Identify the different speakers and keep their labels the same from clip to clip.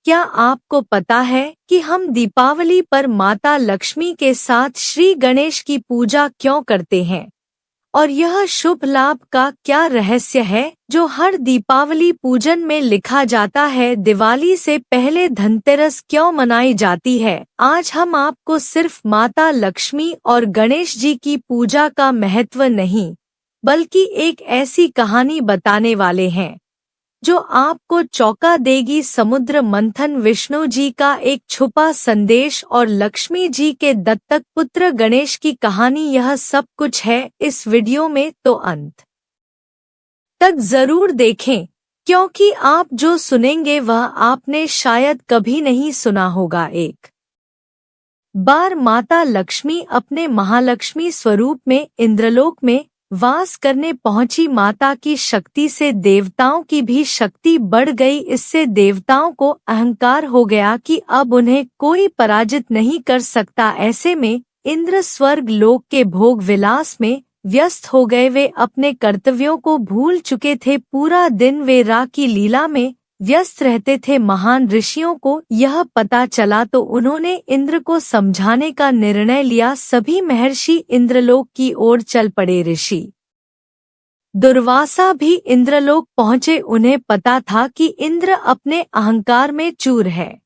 Speaker 1: क्या आपको पता है कि हम दीपावली पर माता लक्ष्मी के साथ श्री गणेश की पूजा क्यों करते हैं? और यह शुभ लाभ का क्या रहस्य है जो हर दीपावली पूजन में लिखा जाता है? दिवाली से पहले धनतेरस क्यों मनाई जाती है? आज हम आपको सिर्फ माता लक्ष्मी और गणेश जी की पूजा का महत्व नहीं, बल्कि एक ऐसी कहानी बताने वाले हैं जो आपको चौंका देगी। समुद्र मंथन, विष्णु जी का एक छुपा संदेश और लक्ष्मी जी के दत्तक पुत्र गणेश की कहानी, यह सब कुछ है इस वीडियो में, तो अंत तक जरूर देखें, क्योंकि आप जो सुनेंगे वह आपने शायद कभी नहीं सुना होगा। एक बार माता लक्ष्मी अपने महालक्ष्मी स्वरूप में इंद्रलोक में वास करने पहुंची। माता की शक्ति से देवताओं की भी शक्ति बढ़ गई। इससे देवताओं को अहंकार हो गया कि अब उन्हें कोई पराजित नहीं कर सकता। ऐसे में इंद्र स्वर्ग लोक के भोग विलास में व्यस्त हो गए। वे अपने कर्तव्यों को भूल चुके थे। पूरा दिन वे रा की लीला में व्यस्त रहते थे। महान ऋषियों को यह पता चला तो उन्होंने इंद्र को समझाने का निर्णय लिया। सभी महर्षि इंद्रलोक की ओर चल पड़े। ऋषि दुर्वासा भी इंद्रलोक पहुंचे। उन्हें पता था कि इंद्र अपने अहंकार में चूर है,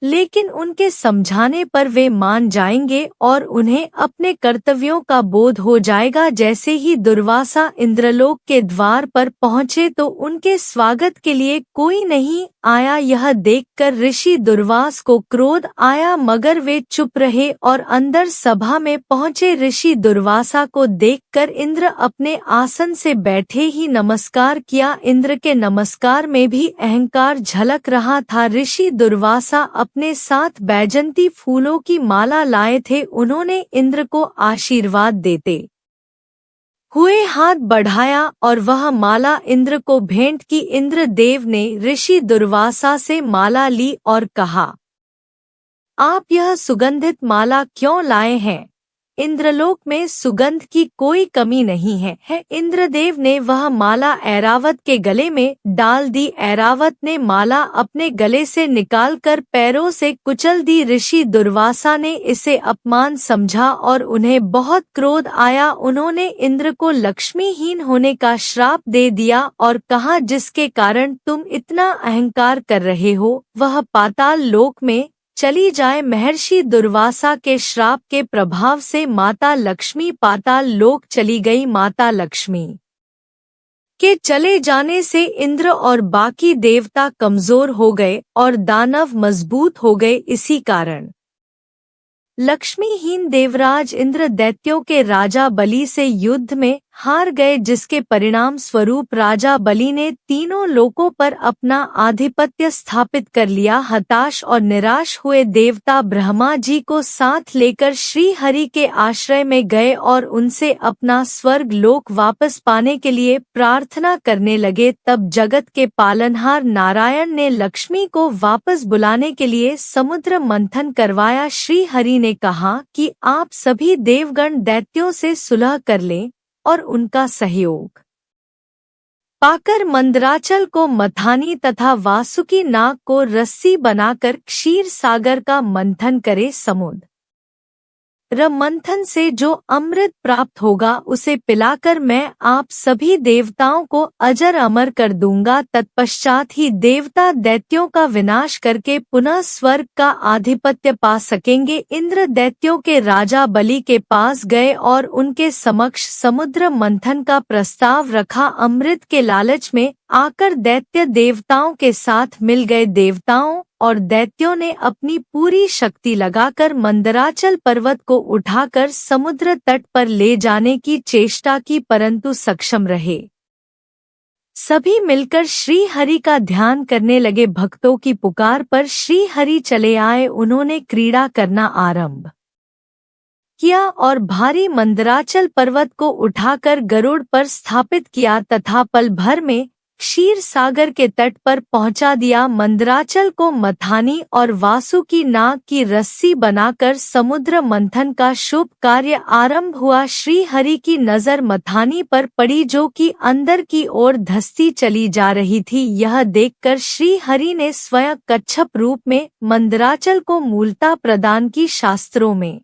Speaker 1: लेकिन उनके समझाने पर वे मान जाएंगे और उन्हें अपने कर्तव्यों का बोध हो जाएगा। जैसे ही दुर्वासा इंद्रलोक के द्वार पर पहुंचे तो उनके स्वागत के लिए कोई नहीं आया। यह देखकर ऋषि दुर्वास को क्रोध आया, मगर वे चुप रहे और अंदर सभा में पहुंचे। ऋषि दुर्वासा को देखकर इंद्र अपने आसन से बैठे ही नमस्कार किया। इंद्र के नमस्कार में भी अहंकार झलक रहा था। ऋषि दुर्वासा अपने साथ बैजंती फूलों की माला लाए थे। उन्होंने इंद्र को आशीर्वाद देते हुए हाथ बढ़ाया और वह माला इंद्र को भेंट की। इंद्र देव ने ऋषि दुर्वासा से माला ली और कहा, आप यह सुगंधित माला क्यों लाए हैं? इंद्रलोक में सुगंध की कोई कमी नहीं है। इंद्रदेव ने वह माला ऐरावत के गले में डाल दी। ऐरावत ने माला अपने गले से निकालकर पैरों से कुचल दी। ऋषि दुर्वासा ने इसे अपमान समझा और उन्हें बहुत क्रोध आया। उन्होंने इंद्र को लक्ष्मीहीन होने का श्राप दे दिया और कहा, जिसके कारण तुम इतना अहंकार कर रहे हो वह पाताल लोक में चली जाए। महर्षि दुर्वासा के श्राप के प्रभाव से माता लक्ष्मी पाताल लोक चली गई। माता लक्ष्मी के चले जाने से इंद्र और बाकी देवता कमजोर हो गए और दानव मजबूत हो गए। इसी कारण लक्ष्मीहीन देवराज इंद्र दैत्यों के राजा बलि से युद्ध में हार गए, जिसके परिणाम स्वरूप राजा बलि ने तीनों लोकों पर अपना आधिपत्य स्थापित कर लिया। हताश और निराश हुए देवता ब्रह्मा जी को साथ लेकर श्री हरि के आश्रय में गए और उनसे अपना स्वर्ग लोक वापस पाने के लिए प्रार्थना करने लगे। तब जगत के पालनहार नारायण ने लक्ष्मी को वापस बुलाने के लिए समुद्र मंथन करवाया। श्री हरि ने कहा कि आप सभी देवगण दैत्यों से सुलह कर लें और उनका सहयोग पाकर मंदराचल को मथानी तथा वासुकी नाग को रस्सी बनाकर क्षीर सागर का मंथन करे। समुद्र मंथन से जो अमृत प्राप्त होगा उसे पिलाकर मैं आप सभी देवताओं को अजर अमर कर दूंगा। तत्पश्चात ही देवता दैत्यों का विनाश करके पुनः स्वर्ग का आधिपत्य पा सकेंगे। इंद्र दैत्यों के राजा बलि के पास गए और उनके समक्ष समुद्र मंथन का प्रस्ताव रखा। अमृत के लालच में आकर दैत्य देवताओं के साथ मिल गए। देवताओं और दैत्यों ने अपनी पूरी शक्ति लगाकर मंदराचल पर्वत को उठाकर समुद्र तट पर ले जाने की चेष्टा की, परंतु सक्षम रहे। सभी मिलकर श्री हरि का ध्यान करने लगे। भक्तों की पुकार पर श्री हरि चले आए। उन्होंने क्रीड़ा करना आरंभ किया और भारी मंदराचल पर्वत को उठाकर गरुड़ पर स्थापित किया तथा पल भर में क्षीर सागर के तट पर पहुंचा दिया। मंदराचल को मथानी और वासुकी नाग की रस्सी बनाकर समुद्र मंथन का शुभ कार्य आरंभ हुआ। श्री हरि की नजर मथानी पर पड़ी, जो कि अंदर की ओर धंसती चली जा रही थी। यह देखकर श्री हरि ने स्वयं कच्छप रूप में मंदराचल को मूलता प्रदान की। शास्त्रों में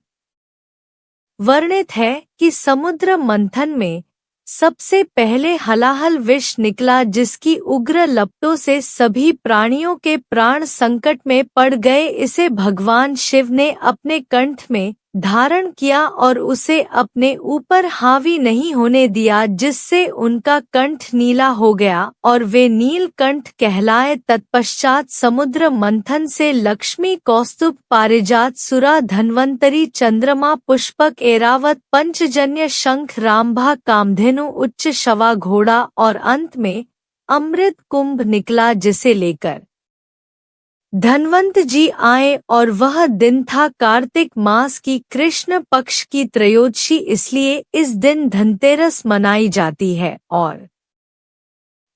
Speaker 1: वर्णित है कि समुद्र मंथन में सबसे पहले हलाहल विष निकला, जिसकी उग्र लपटों से सभी प्राणियों के प्राण संकट में पड़ गए। इसे भगवान शिव ने अपने कंठ में धारण किया और उसे अपने ऊपर हावी नहीं होने दिया, जिससे उनका कंठ नीला हो गया और वे नीलकंठ कहलाए। तत्पश्चात समुद्र मंथन से लक्ष्मी, कौस्तुभ, पारिजात, सुरा, धन्वंतरी, चंद्रमा, पुष्पक, ऐरावत, पंचजन्य, शंख, रामभा, कामधेनु, उच्च शवा, घोड़ा और अंत में अमृत कुंभ निकला, जिसे लेकर धनवंत जी आए। और वह दिन था कार्तिक मास की कृष्ण पक्ष की त्रयोदशी, इसलिए इस दिन धनतेरस मनाई जाती है। और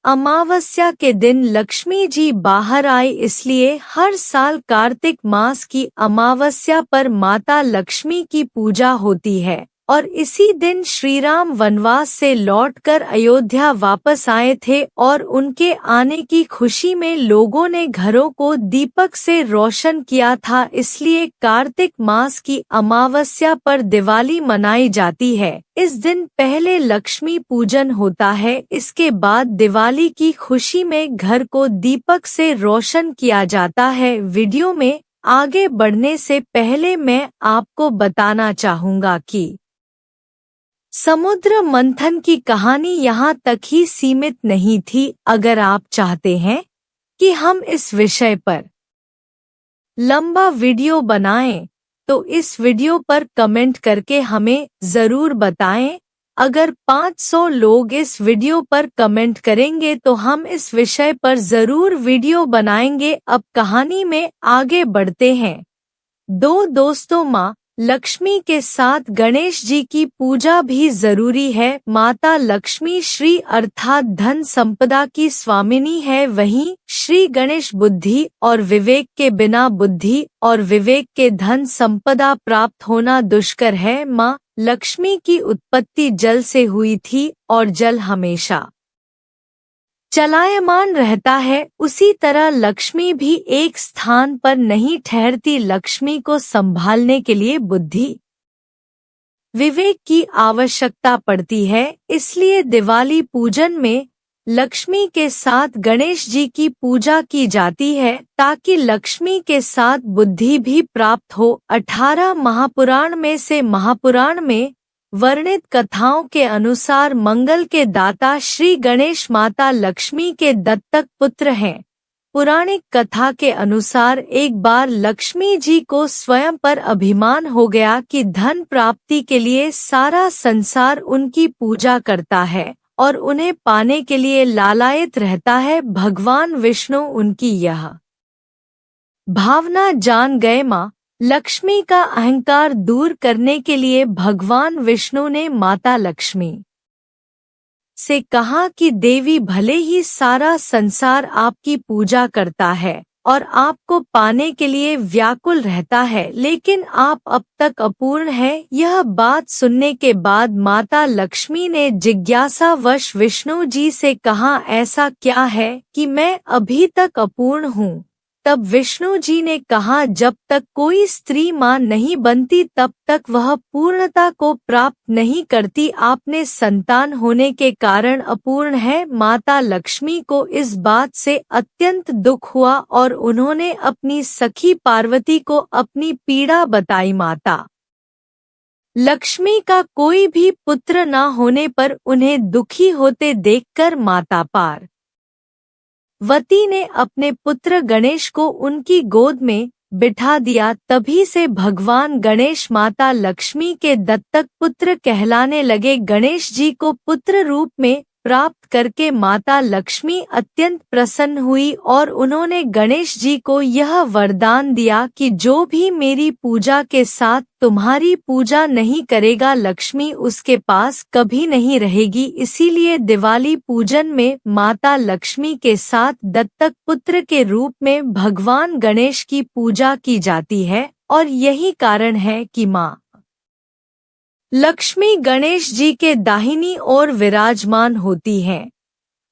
Speaker 1: अमावस्या के दिन लक्ष्मी जी बाहर आई, इसलिए हर साल कार्तिक मास की अमावस्या पर माता लक्ष्मी की पूजा होती है। और इसी दिन श्रीराम वनवास से लौटकर अयोध्या वापस आए थे और उनके आने की खुशी में लोगों ने घरों को दीपक से रोशन किया था। इसलिए कार्तिक मास की अमावस्या पर दिवाली मनाई जाती है। इस दिन पहले लक्ष्मी पूजन होता है, इसके बाद दिवाली की खुशी में घर को दीपक से रोशन किया जाता है। वीडियो में आगे बढ़ने से पहले मैं आपको बताना चाहूँगा कि समुद्र मंथन की कहानी यहाँ तक ही सीमित नहीं थी। अगर आप चाहते हैं कि हम इस विषय पर लंबा वीडियो बनाएं, तो इस वीडियो पर कमेंट करके हमें जरूर बताएं। अगर 500 लोग इस वीडियो पर कमेंट करेंगे तो हम इस विषय पर जरूर वीडियो बनाएंगे। अब कहानी में आगे बढ़ते हैं। दो दोस्तों, माँ लक्ष्मी के साथ गणेश जी की पूजा भी जरूरी है। माता लक्ष्मी श्री अर्थात धन संपदा की स्वामिनी है, वहीं श्री गणेश बुद्धि और विवेक के बिना बुद्धि और विवेक के धन संपदा प्राप्त होना दुष्कर है। माँ लक्ष्मी की उत्पत्ति जल से हुई थी और जल हमेशा चलायमान रहता है, उसी तरह लक्ष्मी भी एक स्थान पर नहीं ठहरती। लक्ष्मी को संभालने के लिए बुद्धि, विवेक की आवश्यकता पड़ती है। इसलिए दिवाली पूजन में लक्ष्मी के साथ गणेश जी की पूजा की जाती है, ताकि लक्ष्मी के साथ बुद्धि भी प्राप्त हो। 18 महापुराण में से महापुराण में वर्णित कथाओं के अनुसार मंगल के दाता श्री गणेश माता लक्ष्मी के दत्तक पुत्र हैं। पौराणिक कथा के अनुसार एक बार लक्ष्मी जी को स्वयं पर अभिमान हो गया कि धन प्राप्ति के लिए सारा संसार उनकी पूजा करता है और उन्हें पाने के लिए लालायित रहता है। भगवान विष्णु उनकी यह भावना जान गए। माँ लक्ष्मी का अहंकार दूर करने के लिए भगवान विष्णु ने माता लक्ष्मी से कहा कि देवी, भले ही सारा संसार आपकी पूजा करता है और आपको पाने के लिए व्याकुल रहता है, लेकिन आप अब तक अपूर्ण है। यह बात सुनने के बाद माता लक्ष्मी ने जिज्ञासावश विष्णु जी से कहा, ऐसा क्या है कि मैं अभी तक अपूर्ण हूँ? तब विष्णु जी ने कहा, जब तक कोई स्त्री माँ नहीं बनती तब तक वह पूर्णता को प्राप्त नहीं करती। आपने संतान होने के कारण अपूर्ण है। माता लक्ष्मी को इस बात से अत्यंत दुख हुआ और उन्होंने अपनी सखी पार्वती को अपनी पीड़ा बताई। माता लक्ष्मी का कोई भी पुत्र न होने पर उन्हें दुखी होते देखकर माता पार्वती ने अपने पुत्र गणेश को उनकी गोद में बिठा दिया। तभी से भगवान गणेश माता लक्ष्मी के दत्तक पुत्र कहलाने लगे। गणेश जी को पुत्र रूप में प्राप्त करके माता लक्ष्मी अत्यंत प्रसन्न हुई और उन्होंने गणेश जी को यह वरदान दिया कि जो भी मेरी पूजा के साथ तुम्हारी पूजा नहीं करेगा लक्ष्मी उसके पास कभी नहीं रहेगी। इसीलिए दिवाली पूजन में माता लक्ष्मी के साथ दत्तक पुत्र के रूप में भगवान गणेश की पूजा की जाती है और यही कारण है कि माँ लक्ष्मी गणेश जी के दाहिनी ओर विराजमान होती हैं।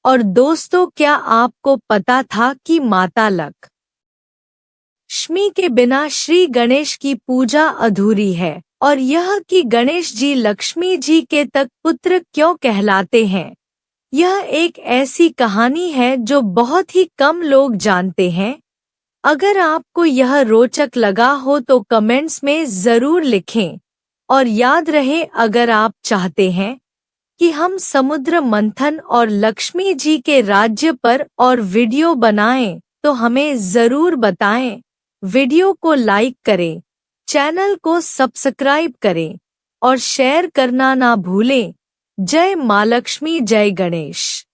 Speaker 1: और दोस्तों, क्या आपको पता था कि माता लक्ष्मी के बिना श्री गणेश की पूजा अधूरी है और यह कि गणेश जी लक्ष्मी जी के तक पुत्र क्यों कहलाते हैं? यह एक ऐसी कहानी है जो बहुत ही कम लोग जानते हैं। अगर आपको यह रोचक लगा हो तो कमेंट्स में जरूर लिखें और याद रहे, अगर आप चाहते हैं कि हम समुद्र मंथन और लक्ष्मी जी के राज्य पर और वीडियो बनाएं तो हमें जरूर बताएं। वीडियो को लाइक करें, चैनल को सब्सक्राइब करें और शेयर करना ना भूलें। जय माँ लक्ष्मी, जय गणेश।